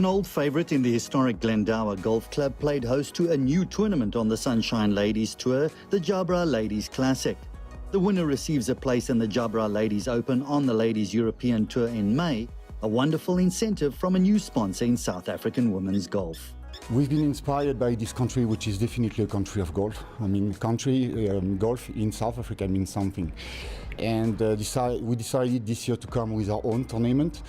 An old favourite in the historic Glendower Golf Club played host to a new tournament on the Sunshine Ladies Tour, the Jabra Ladies Classic. The winner receives a place in the Jabra Ladies Open on the Ladies European Tour in May, a wonderful incentive from a new sponsor in South African women's golf. We've been inspired by this country, which is definitely a country of golf. I mean, golf in South Africa means something. And we decided this year to come with our own tournament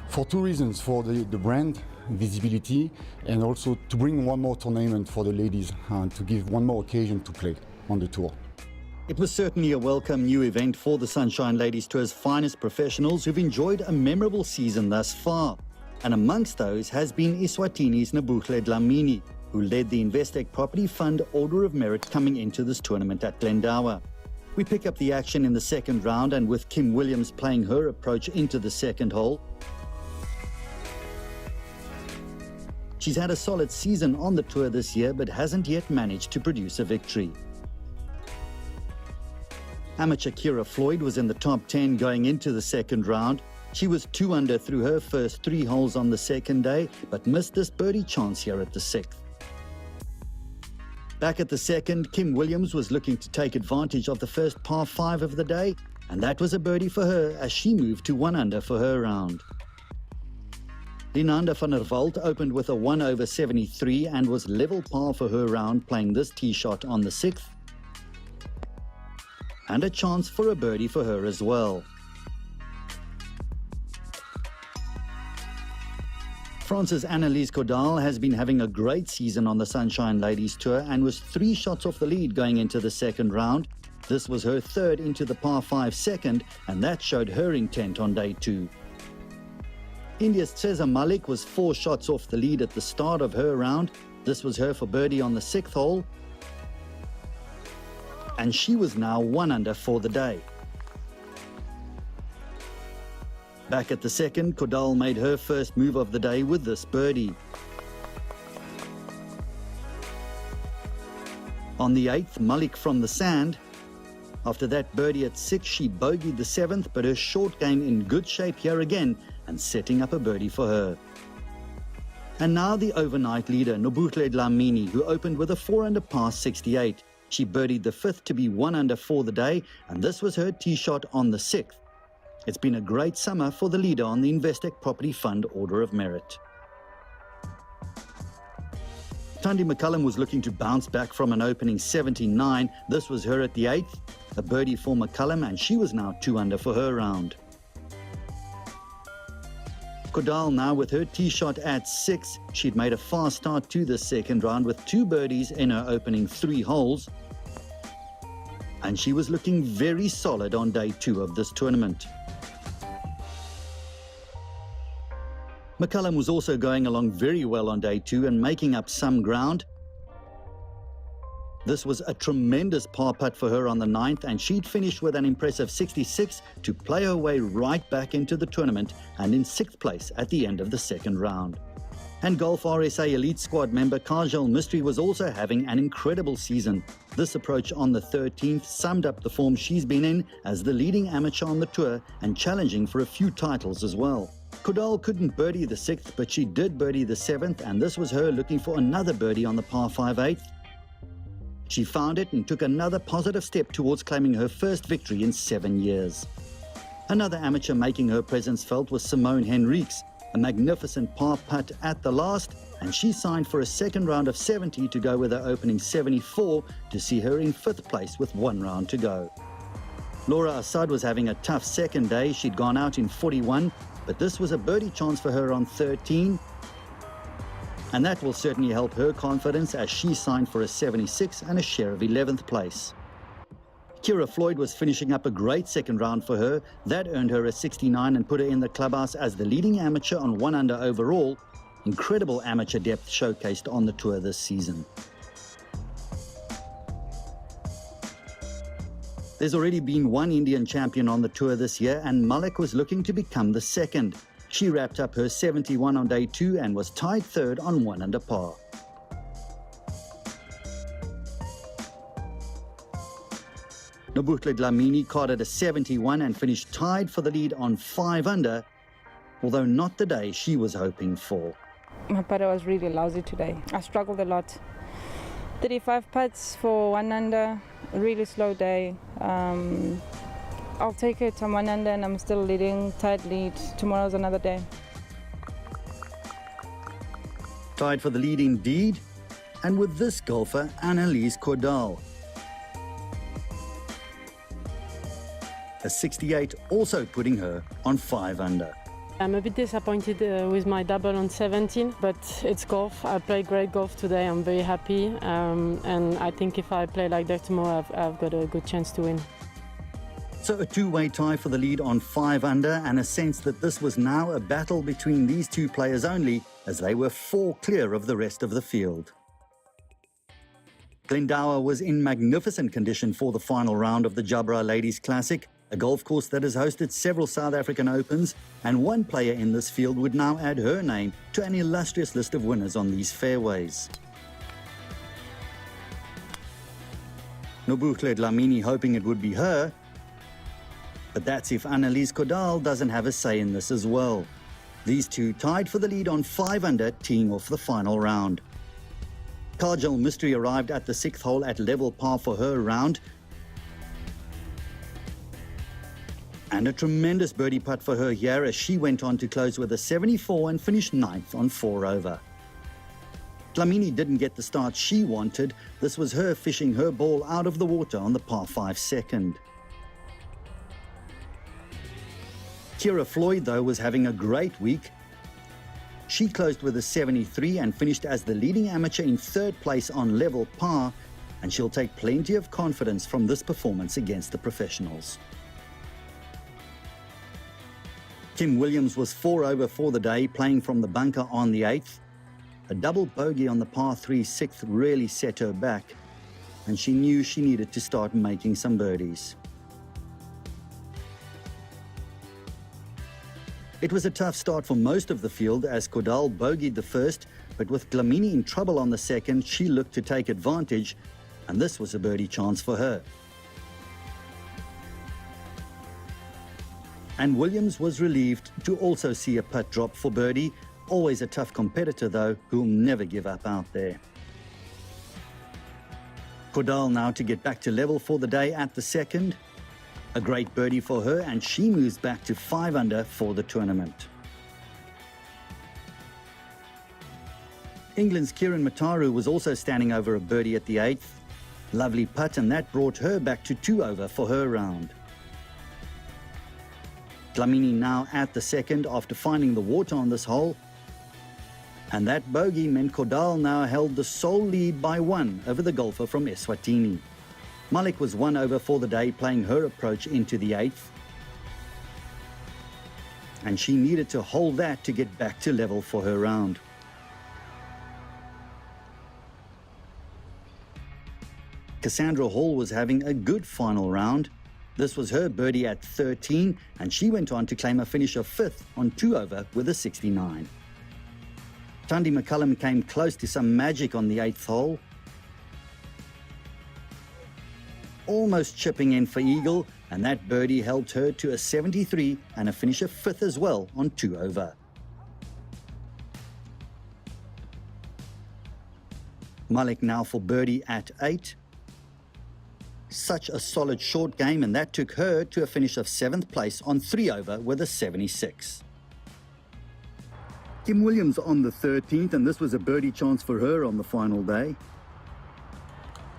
for two reasons: for the brand visibility, and also to bring one more tournament for the ladies and to give one more occasion to play on the tour. It was certainly a welcome new event for the Sunshine Ladies Tour's finest professionals who've enjoyed a memorable season thus far. And amongst those has been Eswatini's Nobuhle Dlamini, who led the Investec Property Fund Order of Merit coming into this tournament at Glendower. We pick up the action in the second round, and with Kim Williams playing her approach into the second hole. She's had a solid season on the tour this year, but hasn't yet managed to produce a victory. Amateur Kira Floyd was in the top 10 going into the second round. She was 2 under through her first 3 holes on the second day, but missed this birdie chance here at the 6th. Back at the second, Kim Williams was looking to take advantage of the first par 5 of the day, and that was a birdie for her as she moved to 1 under for her round. Linanda van der Walt opened with a 1 over 73 and was level par for her round, playing this tee shot on the 6th. And a chance for a birdie for her as well. France's Anne-Lise Caudal has been having a great season on the Sunshine Ladies Tour and was 3 shots off the lead going into the second round. This was her third into the par 5 second, and that showed her intent on day 2. India's Cesar Malik was 4 shots off the lead at the start of her round. This was her for birdie on the 6th hole, and she was now 1 under for the day. Back at the second, Caudal made her first move of the day with this birdie. On the 8th, Malik from the sand. After that birdie at 6, she bogeyed the 7th, but her short game in good shape here again and setting up a birdie for her. And now the overnight leader, Nobuhle Dlamini, who opened with a 4 under par 68. She birdied the 5th to be 1 under for the day, and this was her tee shot on the 6th. It's been a great summer for the leader on the Investec Property Fund Order of Merit. Thandi McCullum was looking to bounce back from an opening 79. This was her at the 8th, a birdie for McCullum, and she was now 2 under for her round. Caudal now with her tee shot at 6. She'd made a fast start to the second round with 2 birdies in her opening 3 holes. And she was looking very solid on day 2 of this tournament. McCullum was also going along very well on day 2 and making up some ground. This was a tremendous par putt for her on the 9th, and she'd finished with an impressive 66 to play her way right back into the tournament and in 6th place at the end of the second round. And Golf RSA Elite Squad member Caudal Mystery was also having an incredible season. This approach on the 13th summed up the form she's been in as the leading amateur on the tour and challenging for a few titles as well. Caudal couldn't birdie the 6th, but she did birdie the 7th, and this was her looking for another birdie on the par 5 8th. She found it and took another positive step towards claiming her first victory in 7 years. Another amateur making her presence felt was Simone Henriques, a magnificent par putt at the last, and she signed for a second round of 70 to go with her opening 74 to see her in 5th place with 1 round to go. Laura Assad was having a tough second day. She'd gone out in 41, but this was a birdie chance for her on 13. And that will certainly help her confidence as she signed for a 76 and a share of 11th place. Kira Floyd was finishing up a great second round for her. That earned her a 69 and put her in the clubhouse as the leading amateur on 1 under overall. Incredible amateur depth showcased on the tour this season. There's already been 1 Indian champion on the tour this year, and Malik was looking to become the second. She wrapped up her 71 on day 2 and was tied 3rd on 1 under par. Nobuhle Dlamini carded a 71 and finished tied for the lead on 5 under, although not the day she was hoping for. My putter was really lousy today. I struggled a lot. 35 putts for 1 under, a really slow day. I'll take it. I'm 1 under and I'm still leading, tight lead. Tomorrow's another day. Tied for the lead indeed, and with this golfer, Anne-Lise Caudal. A 68 also putting her on 5 under. I'm a bit disappointed with my double on 17, but it's golf. I played great golf today. I'm very happy, and I think if I play like that tomorrow, I've got a good chance to win. So a two-way tie for the lead on 5 under, and a sense that this was now a battle between these two players only, as they were 4 clear of the rest of the field. Glendower was in magnificent condition for the final round of the Jabra Ladies Classic, a golf course that has hosted several South African Opens, and one player in this field would now add her name to an illustrious list of winners on these fairways. Nobuhle Dlamini hoping it would be her, but that's if Anne-Lise Caudal doesn't have a say in this as well. These two tied for the lead on 5 under, teeing off the final round. Caudal Mystery arrived at the 6th hole at level par for her round, and a tremendous birdie putt for her here as she went on to close with a 74 and finished 9th on 4 over. Dlamini didn't get the start she wanted. This was her fishing her ball out of the water on the par 5 second. Kira Floyd, though, was having a great week. She closed with a 73 and finished as the leading amateur in 3rd place on level par, and she'll take plenty of confidence from this performance against the professionals. Kim Williams was 4 over for the day, playing from the bunker on the 8th. A double bogey on the par 3 6th really set her back, and she knew she needed to start making some birdies. It was a tough start for most of the field as Caudal bogeyed the first, but with Dlamini in trouble on the second, she looked to take advantage, and this was a birdie chance for her. And Williams was relieved to also see a putt drop for birdie, always a tough competitor though, who'll never give up out there. Caudal now to get back to level for the day at the second. A great birdie for her, and she moves back to 5 under for the tournament. England's Kieran Mataru was also standing over a birdie at the 8th. Lovely putt, and that brought her back to 2 over for her round. Dlamini now at the second after finding the water on this hole. And that bogey meant Caudal now held the sole lead by 1 over the golfer from Eswatini. Malik was 1 over for the day, playing her approach into the 8th. And she needed to hold that to get back to level for her round. Cassandra Hall was having a good final round. This was her birdie at 13, and she went on to claim a finish of 5th on 2 over with a 69. Thandi McCullum came close to some magic on the 8th hole, almost chipping in for eagle, and that birdie helped her to a 73 and a finish of 5th as well on 2 over. Malik now for birdie at 8. Such a solid short game, and that took her to a finish of 7th place on 3 over with a 76. Kim Williams on the 13th, and this was a birdie chance for her on the final day.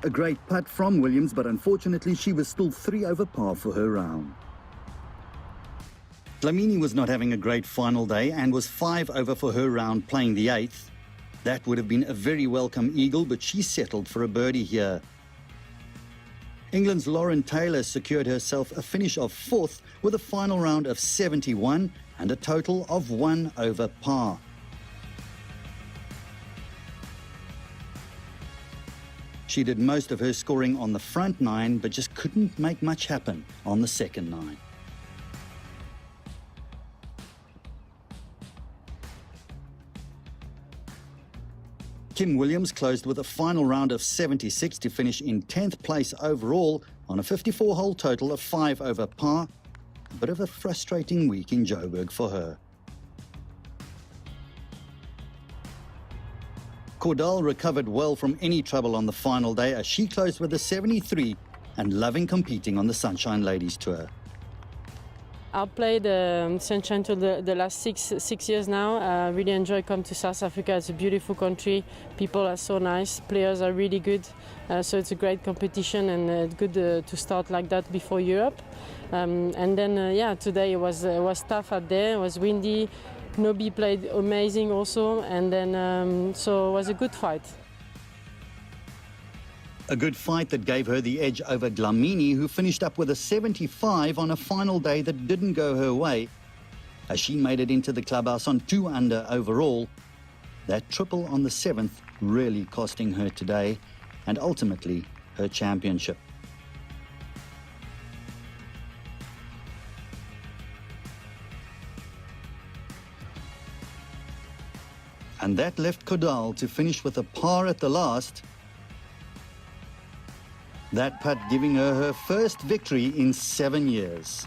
A great putt from Williams, but unfortunately she was still 3 over par for her round. Dlamini was not having a great final day and was 5 over for her round, playing the 8th. That would have been a very welcome eagle, but she settled for a birdie here. England's Lauren Taylor secured herself a finish of 4th with a final round of 71 and a total of 1 over par. She did most of her scoring on the front 9, but just couldn't make much happen on the second 9. Kim Williams closed with a final round of 76 to finish in 10th place overall on a 54-hole total of 5 over par. A bit of a frustrating week in Joburg for her. Caudal recovered well from any trouble on the final day as she closed with a 73 and loving competing on the Sunshine Ladies Tour. I've played Sunshine Tour the last six years now. I really enjoy coming to South Africa. It's a beautiful country. People are so nice. Players are really good. So it's a great competition and good to start like that before Europe. And then, yeah, today it was tough out there. It was windy. Nobi played amazing also. And then, so it was a good fight. A good fight that gave her the edge over Dlamini, who finished up with a 75 on a final day that didn't go her way, as she made it into the clubhouse on 2 under overall. That triple on the 7th really costing her today, and ultimately her championship. And that left Caudal to finish with a par at the last. That putt giving her first victory in 7 years.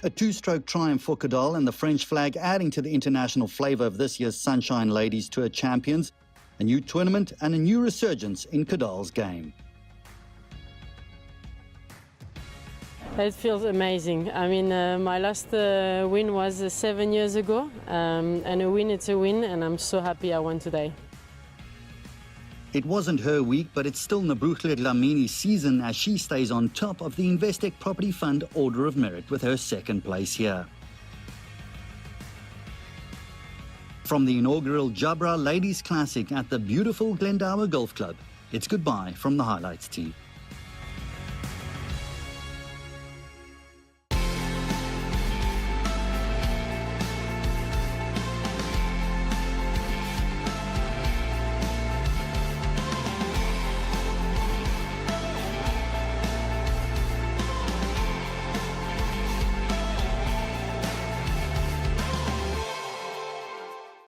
A 2-stroke triumph for Caudal and the French flag adding to the international flavour of this year's Sunshine Ladies Tour champions, a new tournament and a new resurgence in Caudal's game. It feels amazing. I mean, my last win was 7 years ago, and a win, it's a win, and I'm so happy I won today. It wasn't her week, but it's still Nabruhle Dlamini's season as she stays on top of the Investec Property Fund Order of Merit with her 2nd place here. From the inaugural Jabra Ladies Classic at the beautiful Glendower Golf Club, it's goodbye from the highlights team.